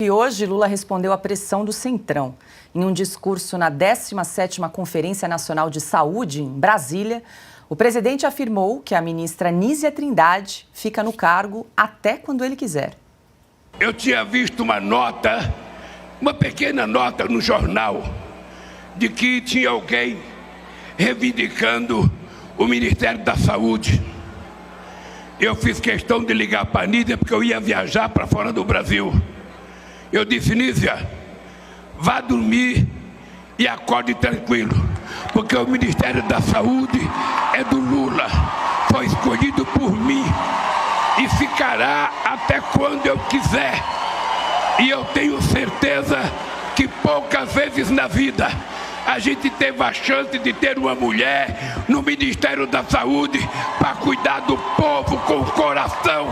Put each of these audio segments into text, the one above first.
E hoje, Lula respondeu à pressão do Centrão. Em um discurso na 17ª Conferência Nacional de Saúde, em Brasília, o presidente afirmou que a ministra Nízia Trindade fica no cargo até quando ele quiser. Eu tinha visto uma pequena nota no jornal, de que tinha alguém reivindicando o Ministério da Saúde. Eu fiz questão de ligar para a Nízia porque eu ia viajar para fora do Brasil. Eu disse: Nízia, vá dormir e acorde tranquilo, porque o Ministério da Saúde é do Lula, foi escolhido por mim e ficará até quando eu quiser. E eu tenho certeza que poucas vezes na vida a gente teve a chance de ter uma mulher no Ministério da Saúde para cuidar do povo com o coração,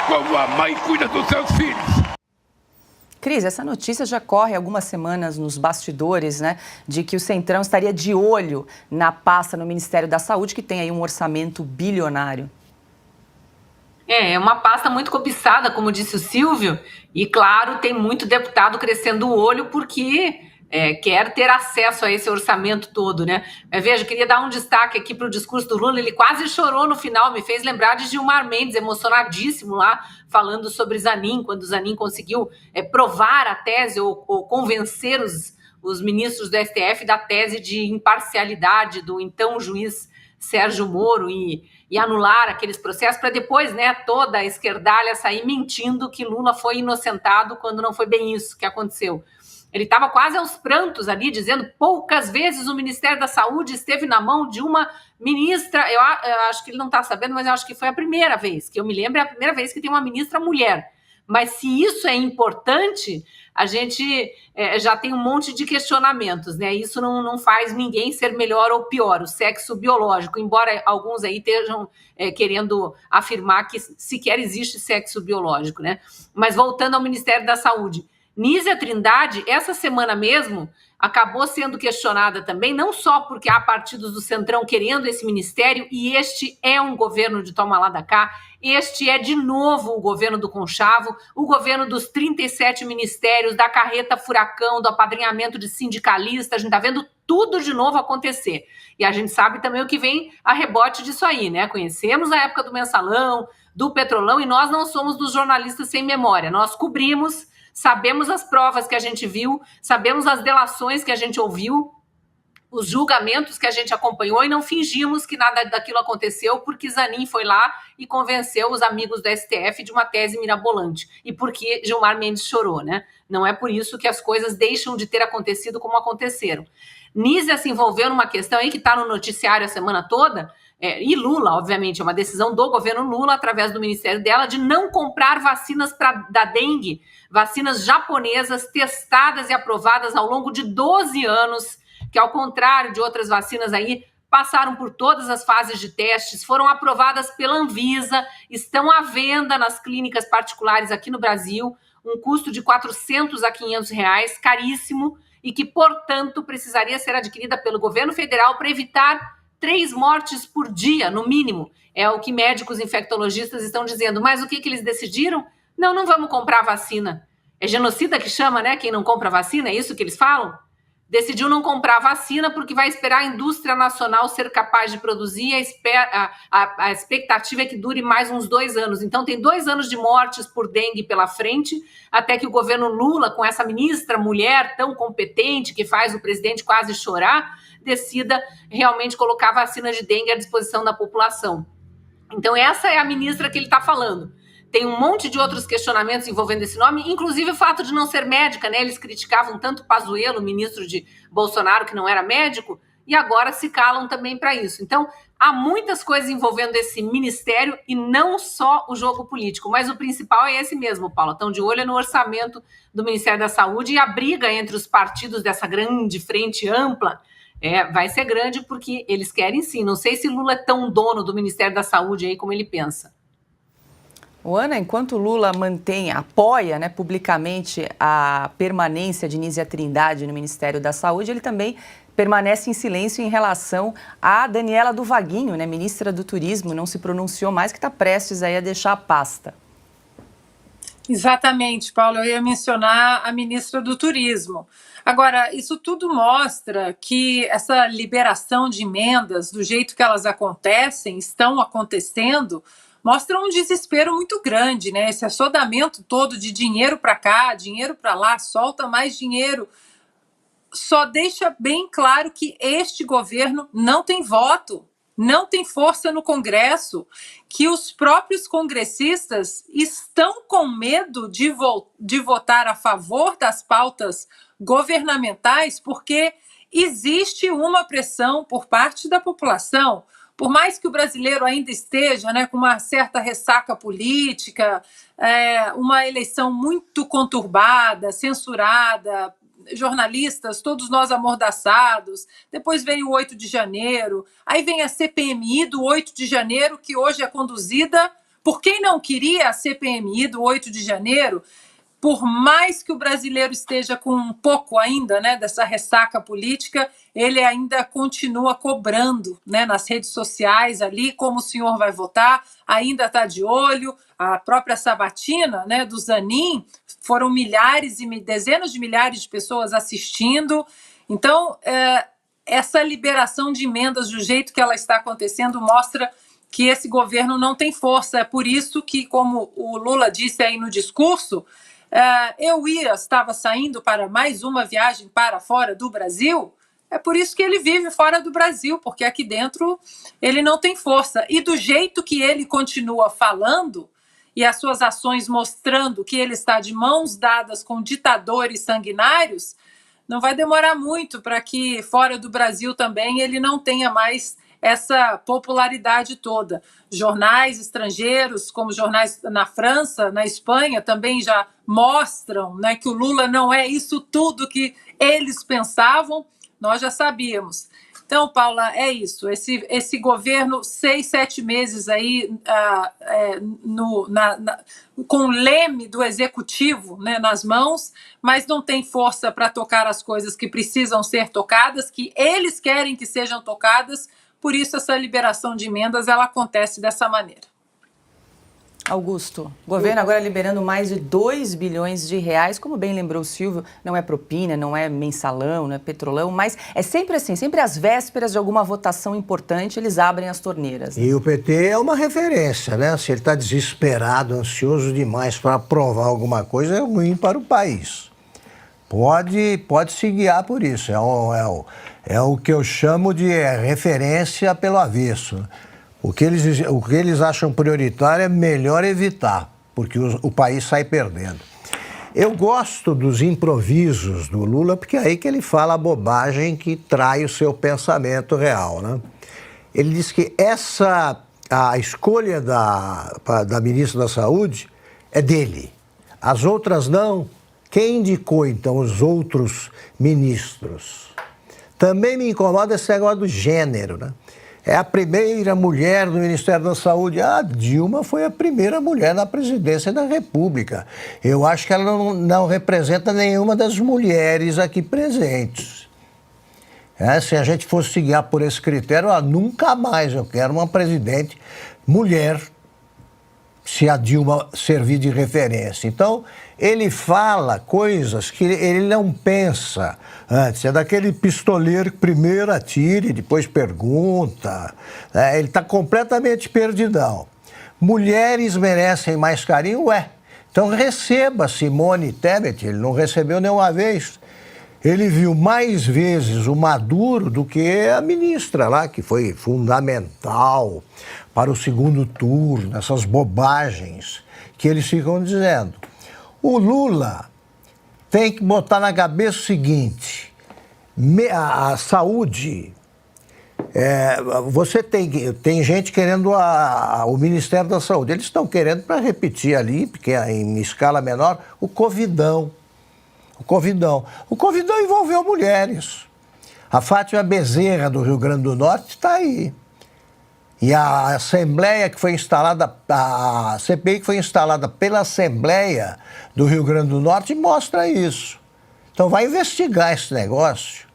como a mãe cuida dos seus filhos. Cris, essa notícia já corre algumas semanas nos bastidores, né, de que o Centrão estaria de olho na pasta no Ministério da Saúde, que tem aí um orçamento bilionário. É uma pasta muito cobiçada, como disse o Silvio, e claro, tem muito deputado crescendo o olho porque quer ter acesso a esse orçamento todo, né? Mas veja, eu queria dar um destaque aqui para o discurso do Lula. Ele quase chorou no final, me fez lembrar de Gilmar Mendes, emocionadíssimo lá, falando sobre Zanin, quando Zanin conseguiu provar a tese ou convencer os ministros do STF da tese de imparcialidade do então juiz Sérgio Moro e anular aqueles processos para depois, né, toda a esquerdalha sair mentindo que Lula foi inocentado, quando não foi bem isso que aconteceu. Ele estava quase aos prantos ali, dizendo: poucas vezes o Ministério da Saúde esteve na mão de uma ministra. Eu acho que ele não está sabendo, mas eu acho que foi a primeira vez, que eu me lembro, é a primeira vez que tem uma ministra mulher. Mas se isso é importante, a gente já tem um monte de questionamentos, né? Isso não faz ninguém ser melhor ou pior, o sexo biológico, embora alguns aí estejam querendo afirmar que sequer existe sexo biológico, né? Mas voltando ao Ministério da Saúde, Nízia Trindade, essa semana mesmo, acabou sendo questionada também, não só porque há partidos do Centrão querendo esse ministério, e este é um governo de toma lá da cá, este é de novo o governo do conchavo, o governo dos 37 ministérios, da carreta furacão, do apadrinhamento de sindicalistas. A gente está vendo tudo de novo acontecer. E a gente sabe também o que vem a rebote disso aí, né? Conhecemos a época do mensalão, do petrolão, e nós não somos dos jornalistas sem memória. Nós cobrimos, sabemos as provas que a gente viu, sabemos as delações que a gente ouviu, os julgamentos que a gente acompanhou, e não fingimos que nada daquilo aconteceu porque Zanin foi lá e convenceu os amigos do STF de uma tese mirabolante. E porque Gilmar Mendes chorou, né? Não é por isso que as coisas deixam de ter acontecido como aconteceram. Nízia se envolveu numa questão aí que está no noticiário a semana toda, e Lula, obviamente, é uma decisão do governo Lula, através do ministério dela, de não comprar vacinas da dengue, vacinas japonesas testadas e aprovadas ao longo de 12 anos, que, ao contrário de outras vacinas aí, passaram por todas as fases de testes, foram aprovadas pela Anvisa, estão à venda nas clínicas particulares aqui no Brasil, um custo de R$400 a R$500, caríssimo, e que, portanto, precisaria ser adquirida pelo governo federal para evitar 3 mortes por dia, no mínimo. É o que médicos infectologistas estão dizendo. Mas o que eles decidiram? Não vamos comprar vacina. É genocida que chama, né? Quem não compra vacina, é isso que eles falam? Decidiu não comprar vacina porque vai esperar a indústria nacional ser capaz de produzir, a expectativa é que dure mais uns 2 anos. Então tem 2 anos de mortes por dengue pela frente, até que o governo Lula, com essa ministra mulher tão competente, que faz o presidente quase chorar, decida realmente colocar vacina de dengue à disposição da população. Então essa é a ministra que ele está falando. Tem um monte de outros questionamentos envolvendo esse nome, inclusive o fato de não ser médica, né? Eles criticavam tanto Pazuello, ministro de Bolsonaro, que não era médico, e agora se calam também para isso. Então, há muitas coisas envolvendo esse ministério e não só o jogo político, mas o principal é esse mesmo, Paulo. Estão de olho no orçamento do Ministério da Saúde, e a briga entre os partidos dessa grande frente ampla vai ser grande, porque eles querem sim. Não sei se Lula é tão dono do Ministério da Saúde aí como ele pensa. Ana, enquanto Lula apoia, né, publicamente a permanência de Nízia Trindade no Ministério da Saúde, ele também permanece em silêncio em relação a Daniela do Vaguinho, né, ministra do Turismo, não se pronunciou mais, que está prestes aí a deixar a pasta. Exatamente, Paulo. Eu ia mencionar a ministra do Turismo. Agora, isso tudo mostra que essa liberação de emendas, do jeito que elas acontecem, estão acontecendo, mostra um desespero muito grande, né? Esse assodamento todo de dinheiro para cá, dinheiro para lá, solta mais dinheiro. Só deixa bem claro que este governo não tem voto, não tem força no Congresso, que os próprios congressistas estão com medo de votar a favor das pautas governamentais, porque existe uma pressão por parte da população. Por mais que o brasileiro ainda esteja, né, com uma certa ressaca política, uma eleição muito conturbada, censurada, jornalistas, todos nós amordaçados, depois veio o 8 de janeiro, aí vem a CPMI do 8 de janeiro, que hoje é conduzida por quem não queria a CPMI do 8 de janeiro. Por mais que o brasileiro esteja com um pouco ainda, né, dessa ressaca política, ele ainda continua cobrando, né, nas redes sociais ali como o senhor vai votar, ainda está de olho. A própria sabatina, né, do Zanin, foram milhares e dezenas de milhares de pessoas assistindo. Então, essa liberação de emendas do jeito que ela está acontecendo mostra que esse governo não tem força. É por isso que, como o Lula disse aí no discurso, estava saindo para mais uma viagem para fora do Brasil. É por isso que ele vive fora do Brasil, porque aqui dentro ele não tem força. E do jeito que ele continua falando, e as suas ações mostrando que ele está de mãos dadas com ditadores sanguinários, não vai demorar muito para que fora do Brasil também ele não tenha mais essa popularidade toda. Jornais estrangeiros, como jornais na França, na Espanha, também já mostram, né, que o Lula não é isso tudo que eles pensavam, nós já sabíamos. Então, Paula, é isso. Esse governo, 6, 7 meses aí com o leme do executivo, né, nas mãos, mas não tem força para tocar as coisas que precisam ser tocadas, que eles querem que sejam tocadas. Por isso, essa liberação de emendas ela acontece dessa maneira. Augusto, o governo agora liberando mais de 2 bilhões de reais, como bem lembrou o Silvio, não é propina, não é mensalão, não é petrolão, mas é sempre assim, sempre às vésperas de alguma votação importante, eles abrem as torneiras. E o PT é uma referência, né? Se ele está desesperado, ansioso demais para aprovar alguma coisa, é ruim para o país. Pode se guiar por isso, é o que eu chamo de referência pelo avesso. O que eles acham prioritário é melhor evitar, porque o país sai perdendo. Eu gosto dos improvisos do Lula, porque é aí que ele fala a bobagem que trai o seu pensamento real, né? Ele diz que a escolha da ministra da Saúde é dele, as outras não. Quem indicou, então, os outros ministros? Também me incomoda esse negócio do gênero, né? É a primeira mulher do Ministério da Saúde. A Dilma foi a primeira mulher na presidência da República. Eu acho que ela não representa nenhuma das mulheres aqui presentes. Se a gente fosse seguir por esse critério, nunca mais eu quero uma presidente mulher, se a Dilma servir de referência. Então, ele fala coisas que ele não pensa antes. É daquele pistoleiro que primeiro atira e depois pergunta. Ele está completamente perdidão. Mulheres merecem mais carinho? Então receba Simone Tebet. Ele não recebeu nenhuma vez. Ele viu mais vezes o Maduro do que a ministra lá, que foi fundamental para o segundo turno, essas bobagens que eles ficam dizendo. O Lula tem que botar na cabeça o seguinte: a saúde, você tem gente querendo o Ministério da Saúde. Eles estão querendo, para repetir ali, porque é em escala menor, o Covidão. O Covidão envolveu mulheres. A Fátima Bezerra, do Rio Grande do Norte, está aí. E a Assembleia que foi instalada, a CPI que foi instalada pela Assembleia do Rio Grande do Norte mostra isso. Então vai investigar esse negócio.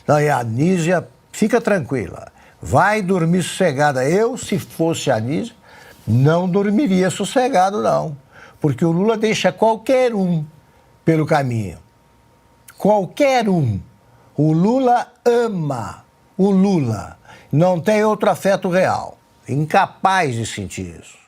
Não, e a Anísia, fica tranquila, vai dormir sossegada. Eu, se fosse a Anísia, não dormiria sossegado, não. porque o Lula deixa qualquer um pelo caminho. Qualquer um. O Lula ama o Lula. Não tem outro afeto real. Incapaz de sentir isso.